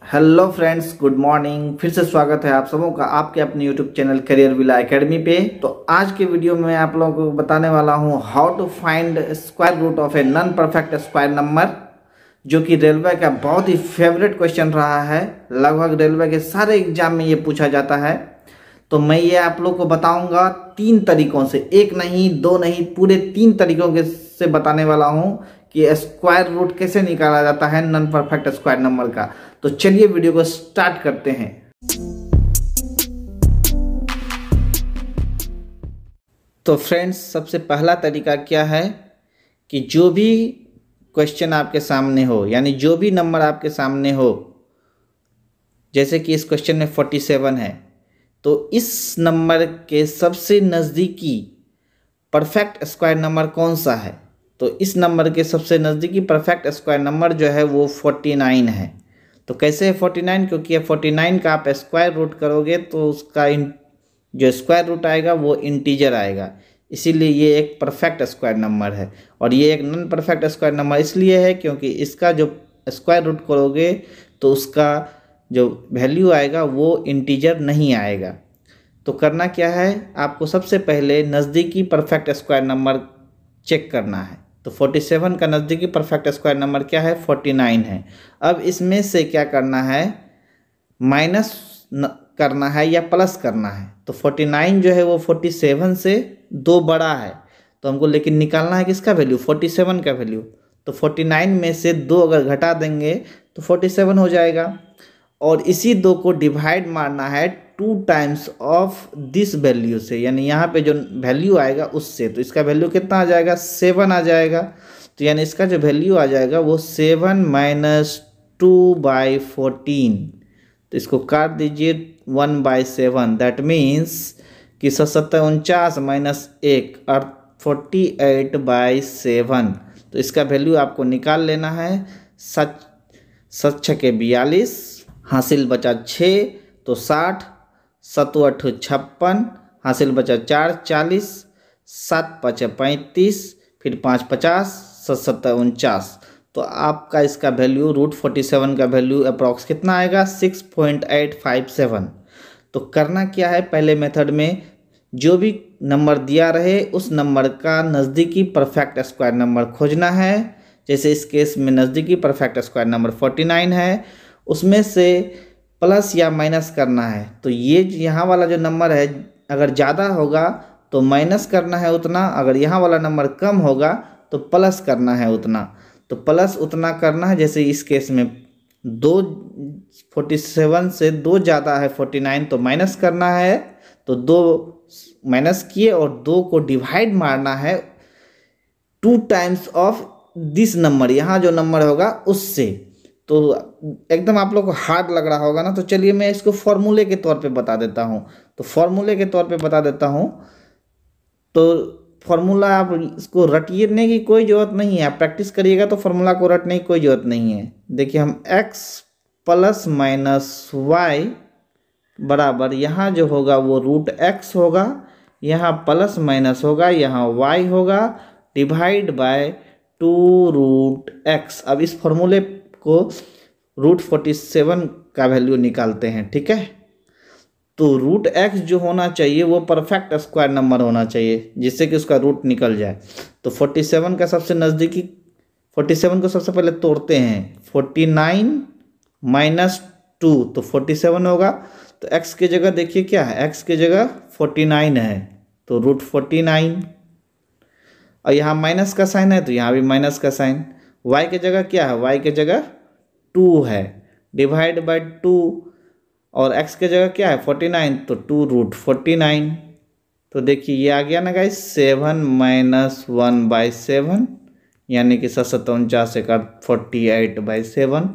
Hello friends, good morning. फिर से स्वागत है आप सबों का आपके अपने YouTube channel career villa academy पे। तो आज के वीडियो में मैं आप लोगों को बताने वाला हूं how to find square root of a non perfect square number, जो कि रेलवे का बहुत ही फेवरेट क्वेश्चन रहा है। लगभग रेलवे के सारे एग्जाम में ये पूछा जाता है। तो मैं ये आप लोग को बताऊंगा 3 तरीकों से, एक नहीं दो नहीं, पूरे 3 तरीकों के से बताने वाला हूं कि स्क्वायर रूट कैसे निकाला जाता है नॉन परफेक्ट स्क्वायर नंबर का। तो चलिए वीडियो को स्टार्ट करते हैं। तो फ्रेंड्स, सबसे पहला तरीका क्या है कि जो भी क्वेश्चन आपके सामने हो, यानी जो भी नंबर आपके सामने हो, जैसे कि इस क्वेश्चन में 47 है, तो इस नंबर के सबसे नज़दीकी परफेक्ट स्क्वायर नंबर कौन सा है। तो इस नंबर के सबसे नज़दीकी परफेक्ट स्क्वायर नंबर जो है वो 49 है। तो कैसे है 49? क्योंकि 49 का आप स्क्वायर रूट करोगे तो उसका जो स्क्वायर रूट आएगा वो इंटीजर आएगा, इसीलिए ये एक परफेक्ट स्क्वायर नंबर है। और ये एक नॉन परफेक्ट स्क्वायर नंबर इसलिए है क्योंकि इसका जो स्क्वायर रूट करोगे तो उसका जो वैल्यू आएगा वो इंटीजर नहीं आएगा। तो करना क्या है, आपको सबसे पहले नज़दीकी परफेक्ट स्क्वायर नंबर चेक करना है। तो 47 का नज़दीकी परफेक्ट स्क्वायर नंबर क्या है? 49 है। अब इसमें से क्या करना है, माइनस करना है या प्लस करना है। तो 49 जो है वो 47 से 2 बड़ा है, तो हमको लेकिन निकालना है किसका वैल्यू? 47 का वैल्यू। तो 49 में से 2 अगर घटा देंगे तो 47 हो जाएगा। और इसी 2 को डिवाइड मारना है 2 टाइम्स ऑफ दिस वैल्यू से, यानी यहाँ पे जो वैल्यू आएगा उससे। तो इसका वैल्यू कितना आ जाएगा? 7 आ जाएगा। तो यानी इसका जो वैल्यू आ जाएगा वो 7 माइनस 2/14। तो इसको काट दीजिए 1/7, दैट मीन्स कि 749 माइनस 1 और 48/7। तो इसका वैल्यू आपको निकाल लेना है। 7 छके 42, हासिल बचा 6 तो 60, 7 8 56, हासिल बचा 4 40, 7 5 35, फिर 5 50, 7 7 49। तो आपका इसका वैल्यू √47 का वैल्यू अप्रॉक्स कितना आएगा? 6.857। तो करना क्या है, पहले मेथड में जो भी नंबर दिया रहे उस नंबर का नज़दीकी परफेक्ट स्क्वायर नंबर खोजना है। जैसे इस केस में नज़दीकी परफेक्ट स्क्वायर नंबर 49 है, उसमें से प्लस या माइनस करना है। तो ये यहाँ वाला जो नंबर है अगर ज़्यादा होगा तो माइनस करना है उतना, अगर यहाँ वाला नंबर कम होगा तो प्लस करना है उतना। तो प्लस उतना करना है, जैसे इस केस में 47 से 2 ज़्यादा है 49, तो माइनस करना है। तो 2 माइनस किए और 2 को डिवाइड मारना है 2 टाइम्स ऑफ दिस नंबर, यहाँ जो नंबर होगा उससे। तो एकदम आप लोग को हार्ड लग रहा होगा ना, तो चलिए मैं इसको फॉर्मूले के तौर पे बता देता हूँ। तो फॉर्मूले के तौर पे बता देता हूँ। तो फॉर्मूला आप इसको रटने की कोई ज़रूरत नहीं है, आप प्रैक्टिस करिएगा तो फॉर्मूला को रटने की कोई ज़रूरत नहीं है। देखिए, हम x प्लस माइनस वाई बराबर, यहाँ जो होगा वो √x होगा, यहाँ प्लस माइनस होगा, यहाँ y होगा, डिवाइड बाय 2√x। अब इस फॉर्मूले को √47 का वैल्यू निकालते हैं, ठीक है। तो √x जो होना चाहिए वो परफेक्ट स्क्वायर नंबर होना चाहिए, जिससे कि उसका रूट निकल जाए। तो 47 का सबसे नज़दीकी, 47 को सबसे पहले तोड़ते हैं। 49 माइनस 2 तो 47 होगा। तो x की जगह देखिए क्या है, x की जगह 49 है, तो √49। और यहाँ माइनस का साइन है तो यहाँ भी माइनस का साइन। y की जगह क्या है? y की जगह 2 है, डिवाइड बाय 2। और x की जगह क्या है? 49, तो 2√49। तो देखिए ये आ गया ना गाइस, 7 माइनस 1/7, यानी कि 749 का 48/7।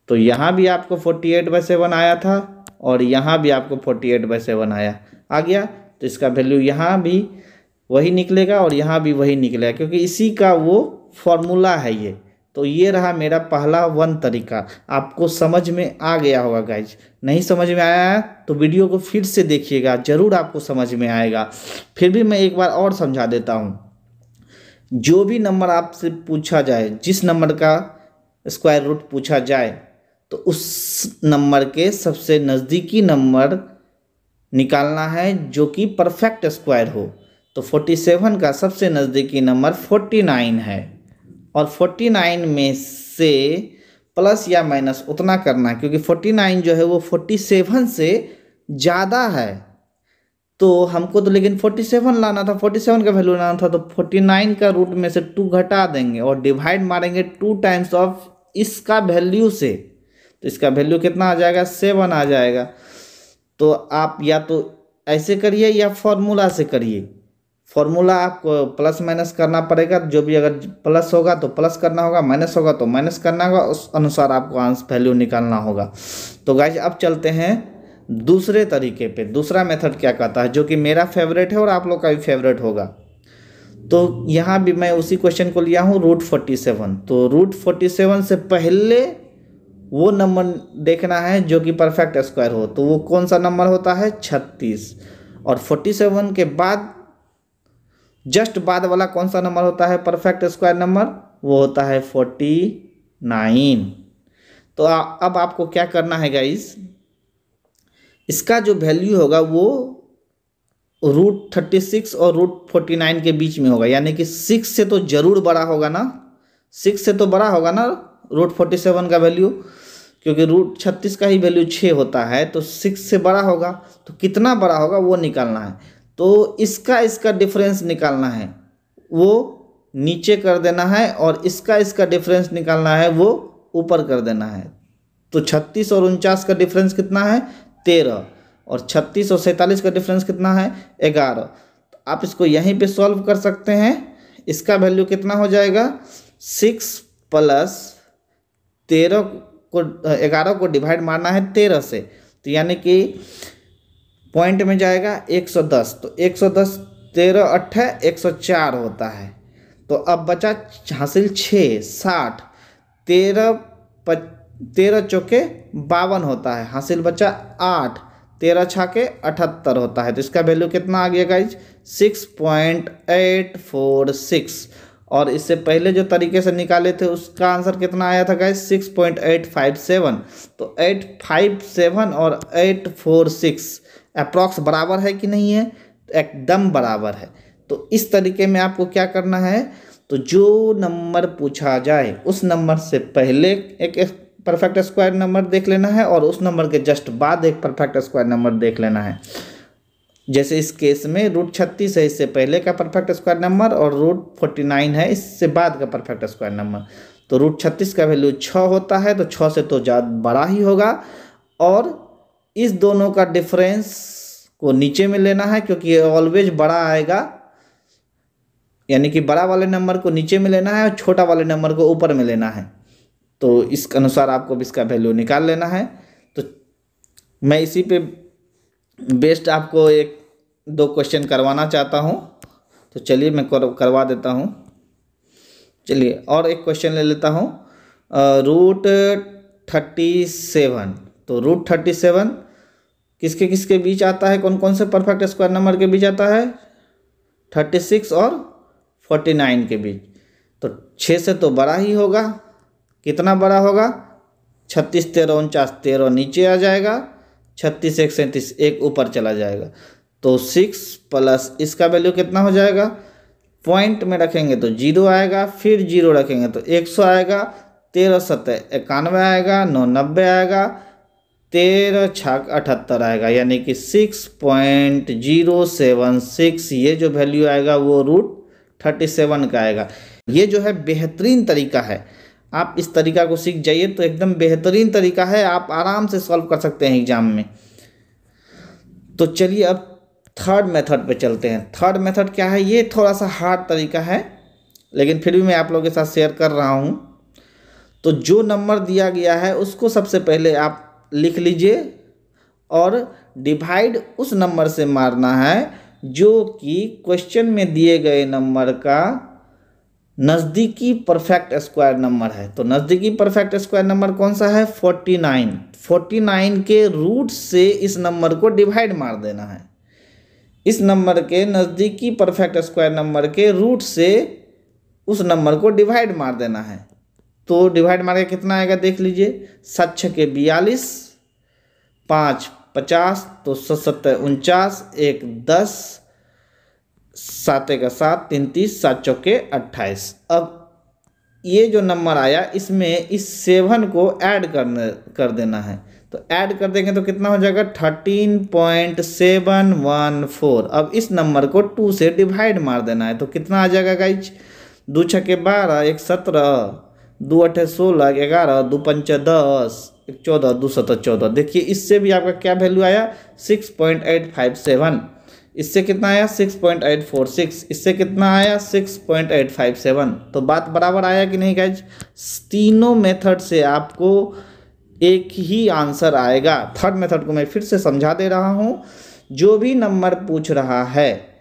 तो यहाँ भी आपको 48/7 आया था और यहाँ भी आपको 48/7 आ गया। तो इसका वैल्यू यहाँ भी वही निकलेगा और यहाँ भी वही निकलेगा, क्योंकि इसी का वो फॉर्मूला है ये। तो ये रहा मेरा पहला 1 तरीका। आपको समझ में आ गया होगा गाइज। नहीं समझ में आया तो वीडियो को फिर से देखिएगा, ज़रूर आपको समझ में आएगा। फिर भी मैं एक बार और समझा देता हूँ। जो भी नंबर आपसे पूछा जाए, जिस नंबर का स्क्वायर रूट पूछा जाए, तो उस नंबर के सबसे नज़दीकी नंबर निकालना है जो कि परफेक्ट स्क्वायर हो। तो 47 का सबसे नज़दीकी नंबर 49 है और 49 में से प्लस या माइनस उतना करना है, क्योंकि 49 जो है वो 47 से ज़्यादा है। तो हमको तो लेकिन 47 लाना था, 47 का वैल्यू लाना था, तो 49 का रूट में से 2 घटा देंगे और डिवाइड मारेंगे 2 टाइम्स ऑफ इसका वैल्यू से। तो इसका वैल्यू कितना आ जाएगा, 7 आ जाएगा। तो आप या तो ऐसे करिए या फॉर्मूला से करिए। फॉर्मूला आपको प्लस माइनस करना पड़ेगा, जो भी अगर प्लस होगा तो प्लस करना होगा, माइनस होगा तो माइनस करना होगा, उस अनुसार आपको आंसर वैल्यू निकालना होगा। तो गाइज अब चलते हैं दूसरे तरीके पे। दूसरा मेथड क्या कहता है, जो कि मेरा फेवरेट है और आप लोग का भी फेवरेट होगा। तो यहाँ भी मैं उसी क्वेश्चन को लिया हूँ, √47। तो √47 से पहले वो नंबर देखना है जो कि परफेक्ट स्क्वायर हो। तो वो कौन सा नंबर होता है, 36। और 47 के बाद जस्ट बाद वाला कौन सा नंबर होता है परफेक्ट स्क्वायर नंबर, वो होता है 49। तो अब आपको क्या करना है गाइस, इसका जो वैल्यू होगा वो √36 और √49 के बीच में होगा, यानी कि 6 से तो जरूर बड़ा होगा ना, 6 से तो बड़ा होगा ना √47 का वैल्यू, क्योंकि √36 का ही वैल्यू 6 होता है, तो 6 से बड़ा होगा। तो कितना बड़ा होगा वो निकालना है। तो इसका डिफरेंस निकालना है, वो नीचे कर देना है, और इसका डिफरेंस निकालना है, वो ऊपर कर देना है। तो 36 और 49 का डिफरेंस कितना है, 13, और 36 और 47 का डिफरेंस कितना है, 11। तो आप इसको यहीं पे सॉल्व कर सकते हैं। इसका वैल्यू कितना हो जाएगा, 6 प्लस 13 को 11 को डिवाइड मारना है 13 से, तो यानी कि पॉइंट में जाएगा 110। तो 110 13 8 104 होता है। तो अब बचा हासिल 6 60, 13 चौके 52 होता है, हासिल बचा 8, 13 छाके 78 होता है। तो इसका वैल्यू कितना आ गया गाइज, 6.846। और इससे पहले जो तरीके से निकाले थे उसका आंसर कितना आया था गाइज, 6.857। तो 857 और 846 अप्रॉक्स बराबर है कि नहीं है, तो एकदम बराबर है। तो इस तरीके में आपको क्या करना है, तो जो नंबर पूछा जाए उस नंबर से पहले एक परफेक्ट स्क्वायर नंबर देख लेना है, और उस नंबर के जस्ट बाद एक परफेक्ट स्क्वायर नंबर देख लेना है। जैसे इस केस में √36 है, इससे पहले का परफेक्ट स्क्वायर नंबर, और √49 है, इससे बाद का परफेक्ट स्क्वायर नंबर। तो √36 का वैल्यू 6 होता है, तो 6 से तो ज़्यादा बड़ा ही होगा। और इस दोनों का डिफरेंस को नीचे में लेना है, क्योंकि ऑलवेज बड़ा आएगा, यानी कि बड़ा वाले नंबर को नीचे में लेना है और छोटा वाले नंबर को ऊपर में लेना है। तो इस अनुसार आपको इसका वैल्यू निकाल लेना है। तो मैं इसी पे बेस्ट आपको 1-2 क्वेश्चन करवाना चाहता हूँ, तो चलिए मैं करवा देता हूँ। चलिए और एक क्वेश्चन ले लेता हूँ, √37। तो √37 किसके किसके बीच आता है, कौन कौन से परफेक्ट स्क्वायर नंबर के बीच आता है, 36 और 49 के बीच। तो 6 से तो बड़ा ही होगा, कितना बड़ा होगा, 36 13 49, 13 नीचे आ जाएगा, 36 1 37, एक ऊपर चला जाएगा। तो 6 प्लस इसका वैल्यू कितना हो जाएगा, पॉइंट में रखेंगे तो 0 आएगा, फिर 0 रखेंगे तो 100 आएगा, 13 7 91 आएगा, 9 90 आएगा, 13 छाक 78 आएगा, यानी कि 6.076 ये जो वैल्यू आएगा वो √37 का आएगा। ये जो है बेहतरीन तरीका है, आप इस तरीका को सीख जाइए तो एकदम बेहतरीन तरीका है, आप आराम से सॉल्व कर सकते हैं एग्जाम में। तो चलिए अब थर्ड मेथड पे चलते हैं। थर्ड मेथड क्या है, ये थोड़ा सा हार्ड तरीका है, लेकिन फिर भी मैं आप लोगों के साथ शेयर कर रहा हूँ। तो जो नंबर दिया गया है उसको सबसे पहले आप लिख लीजिए, और डिवाइड उस नंबर से मारना है जो कि क्वेश्चन में दिए गए नंबर का नज़दीकी परफेक्ट स्क्वायर नंबर है। तो नज़दीकी परफेक्ट स्क्वायर नंबर कौन सा है, 49। 49 के रूट से इस नंबर को डिवाइड मार देना है। इस नंबर के नज़दीकी परफेक्ट स्क्वायर नंबर के रूट से उस नंबर को डिवाइड मार देना है। तो डिवाइड मार के कितना आएगा देख लीजिए, 7 छके 42, 5 50, तो 7 49, 1 10, 7 1 7, 3 30, 7 चौके 28। अब ये जो नंबर आया इसमें इस 7 को ऐड कर देना है, तो ऐड कर देंगे तो कितना हो जाएगा 13.714। अब इस नंबर को 2 से डिवाइड मार देना है, तो कितना आ जाएगा गाइज, 2 छके 12, 1 17, 2 8 16, 11, 2 5 10, 1 14, 2 7 14। देखिए इससे भी आपका क्या वैल्यू आया 6.857, इससे कितना आया 6.846, इससे कितना आया 6.857। तो बात बराबर आया कि नहीं गाइज। तीनों मेथड से आपको एक ही आंसर आएगा। थर्ड मेथड को मैं फिर से समझा दे रहा हूँ, जो भी नंबर पूछ रहा है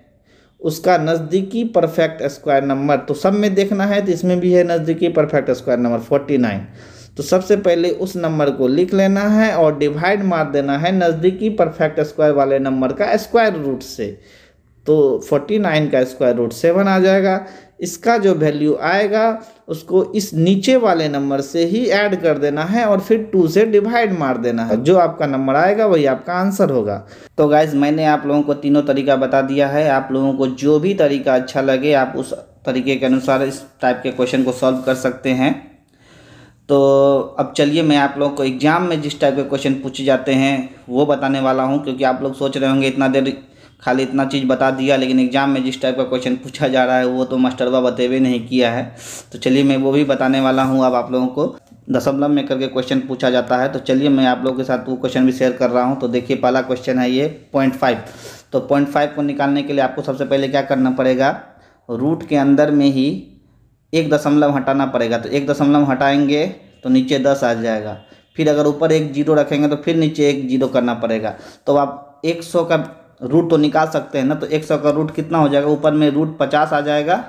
उसका नज़दीकी परफेक्ट स्क्वायर नंबर तो सब में देखना है, तो इसमें भी है नज़दीकी परफेक्ट स्क्वायर नंबर 49। तो सबसे पहले उस नंबर को लिख लेना है और डिवाइड मार देना है नज़दीकी परफेक्ट स्क्वायर वाले नंबर का स्क्वायर रूट से, तो 49 का स्क्वायर रूट 7 आ जाएगा। इसका जो वैल्यू आएगा उसको इस नीचे वाले नंबर से ही ऐड कर देना है और फिर 2 से डिवाइड मार देना है, जो आपका नंबर आएगा वही आपका आंसर होगा। तो गाइज मैंने आप लोगों को तीनों तरीका बता दिया है, आप लोगों को जो भी तरीका अच्छा लगे आप उस तरीके के अनुसार इस टाइप के क्वेश्चन को सॉल्व कर सकते हैं। तो अब चलिए मैं आप लोगों को एग्जाम में जिस टाइप के क्वेश्चन पूछे जाते हैं वो बताने वाला हूं, क्योंकि आप लोग सोच रहे होंगे इतना देर खाली इतना चीज़ बता दिया, लेकिन एग्जाम में जिस टाइप का क्वेश्चन पूछा जा रहा है वो तो मास्टरवा बतेवे नहीं किया है। तो चलिए मैं वो भी बताने वाला हूँ। अब आप लोगों को दशमलव में करके क्वेश्चन पूछा जाता है, तो चलिए मैं आप लोगों के साथ वो क्वेश्चन भी शेयर कर रहा हूँ। तो देखिए पहला क्वेश्चन है ये 0.5। तो 0.5 को निकालने के लिए आपको सबसे पहले क्या करना पड़ेगा, रूट के अंदर में ही 1 दशमलव हटाना पड़ेगा। तो 1 दशमलव हटाएंगे तो नीचे 10 आ जाएगा, फिर अगर ऊपर 1 जीरो रखेंगे तो फिर नीचे 1 जीरो करना पड़ेगा। तो आप 100 का रूट तो निकाल सकते हैं ना, तो 100 का रूट कितना हो जाएगा, ऊपर में रूट 50 आ जाएगा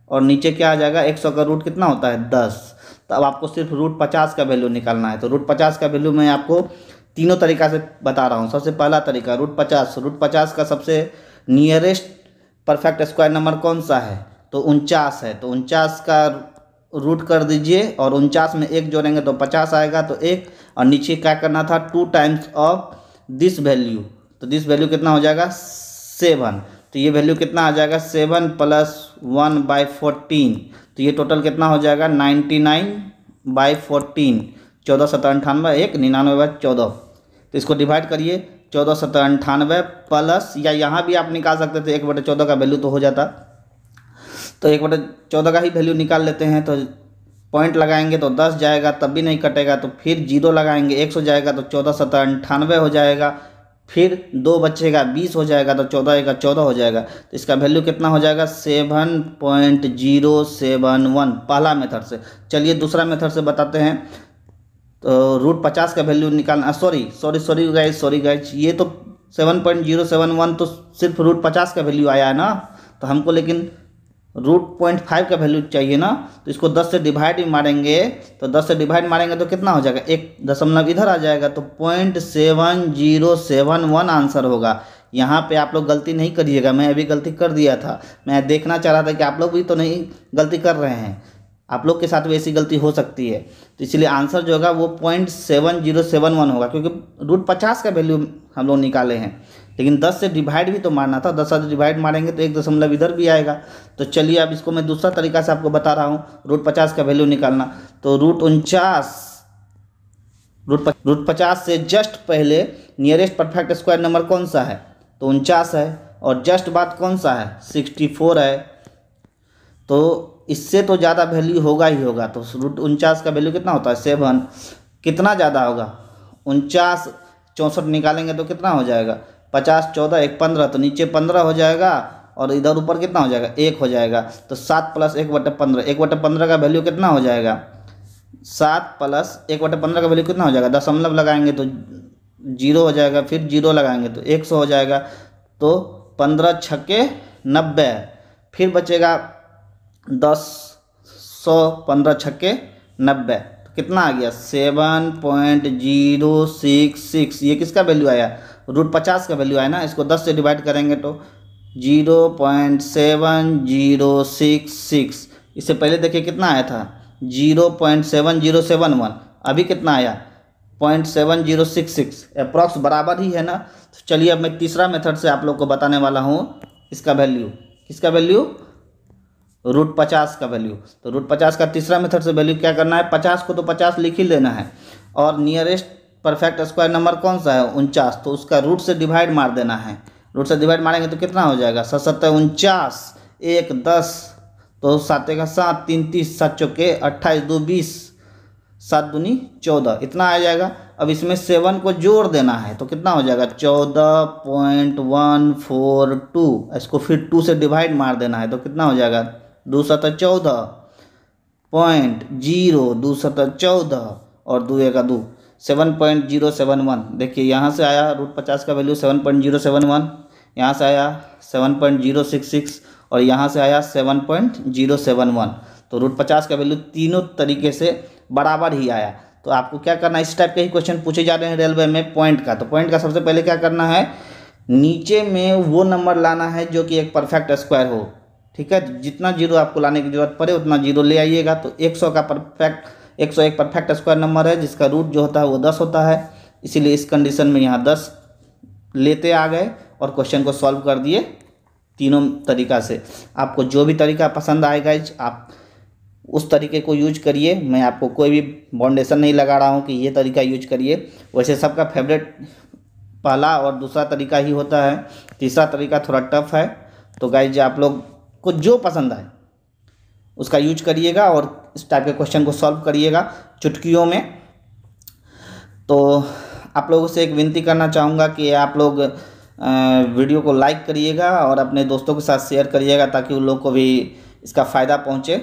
और नीचे क्या आ जाएगा 100 का रूट कितना होता है 10। तो अब आपको सिर्फ रूट 50 का वैल्यू निकालना है। तो रूट 50 का वैल्यू मैं आपको तीनों तरीक़ा से बता रहा हूँ। सबसे पहला तरीका रूट 50 का सबसे नियरेस्ट परफेक्ट स्क्वायर नंबर कौन सा है, तो 49 है। तो 49 का रूट कर दीजिए और 49 में 1 जोड़ेंगे तो 50 आएगा, तो 1 और नीचे क्या करना था 2 टाइम्स ऑफ दिस वैल्यू। तो दिस वैल्यू कितना हो जाएगा 7। तो ये वैल्यू कितना आ जाएगा 7 + 1/14। तो ये टोटल कितना हो जाएगा 99/14। 14 7 98, 1 99/14। तो इसको डिवाइड करिए 14 7 98 प्लस, या यहाँ भी आप निकाल सकते थे 1/14 का वैल्यू तो हो जाता, तो 1/14 का ही वैल्यू निकाल लेते हैं। तो पॉइंट लगाएंगे तो 10 जाएगा, तब भी नहीं कटेगा, तो फिर जीरो लगाएंगे 100 जाएगा, तो 14 7 98 हो जाएगा, फिर 2 बचेगा 20 हो जाएगा, तो 14 1 14 हो जाएगा। तो इसका वैल्यू कितना हो जाएगा 7.071 पहला मेथड से। चलिए दूसरा मेथड से बताते हैं। तो रूट 50 का वैल्यू निकालना, सॉरी गाइज, ये तो 7.071 तो सिर्फ रूट 50 का वैल्यू आया है ना, तो हमको लेकिन रूट 0.5 का वैल्यू चाहिए ना। तो इसको 10 से डिवाइड भी मारेंगे, तो 10 से डिवाइड मारेंगे तो कितना हो जाएगा 1 दशमलव इधर आ जाएगा, तो 0.7071 आंसर होगा। यहाँ पे आप लोग गलती नहीं करिएगा, मैं अभी गलती कर दिया था। मैं देखना चाह रहा था कि आप लोग भी तो नहीं गलती कर रहे हैं, आप लोग के साथ भी ऐसी गलती हो सकती है। तो इसलिए आंसर जो होगा वो 0.7071 होगा, क्योंकि रूट 50 का वैल्यू हम लोग निकाले हैं, लेकिन 10 से डिवाइड भी तो मारना था। 10 से डिवाइड मारेंगे तो 1 दशमलव इधर भी आएगा। तो चलिए अब इसको मैं दूसरा तरीका से आपको बता रहा हूँ रूट 50 का वैल्यू निकालना। तो रूट 50 से जस्ट पहले नियरेस्ट परफेक्ट स्क्वायर नंबर कौन सा है, तो 49 है, और जस्ट बाद कौन सा है 64 है। तो इससे तो ज़्यादा वैल्यू होगा ही होगा। तो रूट 49 का वैल्यू कितना होता है 7, कितना ज़्यादा होगा 49 64 निकालेंगे तो कितना हो जाएगा 50 14 1 15, तो नीचे 15 हो जाएगा और इधर ऊपर कितना हो जाएगा 1 हो जाएगा। तो 7 + 1/15, 1/15 का वैल्यू कितना हो जाएगा 7 + 1/15 का वैल्यू कितना हो जाएगा, दशमलव लगाएंगे तो 0 हो जाएगा, फिर 0 लगाएंगे तो 100 हो जाएगा। तो 15 छक्के 90, फिर बचेगा 10 100, 15 छक्के 90, तो कितना आ गया 7.066। ये किसका वैल्यू आया रूट 50 का वैल्यू आया ना। इसको 10 से डिवाइड करेंगे तो 0.7066। इससे पहले देखिए कितना आया था 0.7071, अभी कितना आया 0.7066, अप्रॉक्स बराबर ही है ना। तो चलिए अब मैं तीसरा मेथड से आप लोग को बताने वाला हूँ इसका वैल्यू, किसका वैल्यू, √50 का वैल्यू। तो √50 का तीसरा मेथड से वैल्यू क्या करना है, 50 को तो 50 लिख ही लेना है, और नियरेस्ट परफेक्ट स्क्वायर नंबर कौन सा है 49, तो उसका रूट से डिवाइड मार देना है। रूट से डिवाइड मारेंगे तो कितना हो जाएगा 7 7 49, 1 10, तो 7 1 7, 3 30, 7 चौके 28, 2 20, 7 दूनी 14, इतना आ जाएगा। अब इसमें 7 को जोड़ देना है तो कितना हो जाएगा 14.142, इसको फिर 2 से डिवाइड मार देना है तो कितना हो जाएगा 2 7 14.0, 2 7 14 और 2 1 2, 7.071। देखिए यहाँ से आया √50 का वैल्यू 7.071, यहाँ से आया 7.066 और यहाँ से आया 7.071। तो √50 का वैल्यू तीनों तरीके से बराबर ही आया। तो आपको क्या करना है, इस टाइप के ही क्वेश्चन पूछे जा रहे हैं रेलवे में पॉइंट का। तो पॉइंट का सबसे पहले क्या करना है, नीचे में वो नंबर लाना है जो कि एक परफेक्ट स्क्वायर हो, ठीक है। जितना जीरो आपको लाने की जरूरत पड़े उतना जीरो ले आइएगा। तो 101 परफेक्ट स्क्वायर नंबर है जिसका रूट जो होता है वो 10 होता है, इसीलिए इस कंडीशन में यहाँ 10 लेते आ गए और क्वेश्चन को सॉल्व कर दिए तीनों तरीका से। आपको जो भी तरीका पसंद आएगा आप उस तरीके को यूज करिए। मैं आपको कोई भी बाउंडेशन नहीं लगा रहा हूँ कि ये तरीका यूज करिए। वैसे सबका फेवरेट पहला और दूसरा तरीका ही होता है, तीसरा तरीका थोड़ा टफ है। तो गाइज आप लोग को जो पसंद आए उसका यूज करिएगा और इस टाइप के क्वेश्चन को सॉल्व करिएगा चुटकियों में। तो आप लोगों से एक विनती करना चाहूँगा कि आप लोग वीडियो को लाइक करिएगा और अपने दोस्तों के साथ शेयर करिएगा ताकि उन लोग को भी इसका फ़ायदा पहुँचे।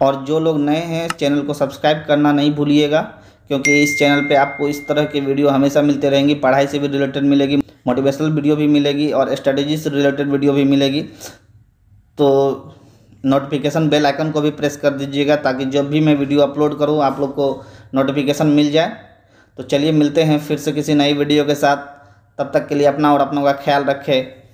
और जो लोग नए हैं चैनल को सब्सक्राइब करना नहीं भूलिएगा, क्योंकि इस चैनल पे आपको इस तरह के वीडियो हमेशा मिलते रहेंगी। पढ़ाई से भी रिलेटेड मिलेगी, मोटिवेशनल वीडियो भी मिलेगी और स्ट्रेटेजी से रिलेटेड वीडियो भी मिलेगी। तो नोटिफिकेशन बेल आइकन को भी प्रेस कर दीजिएगा ताकि जब भी मैं वीडियो अपलोड करूं आप लोग को नोटिफिकेशन मिल जाए। तो चलिए मिलते हैं फिर से किसी नई वीडियो के साथ, तब तक के लिए अपना और अपनों का ख्याल रखें।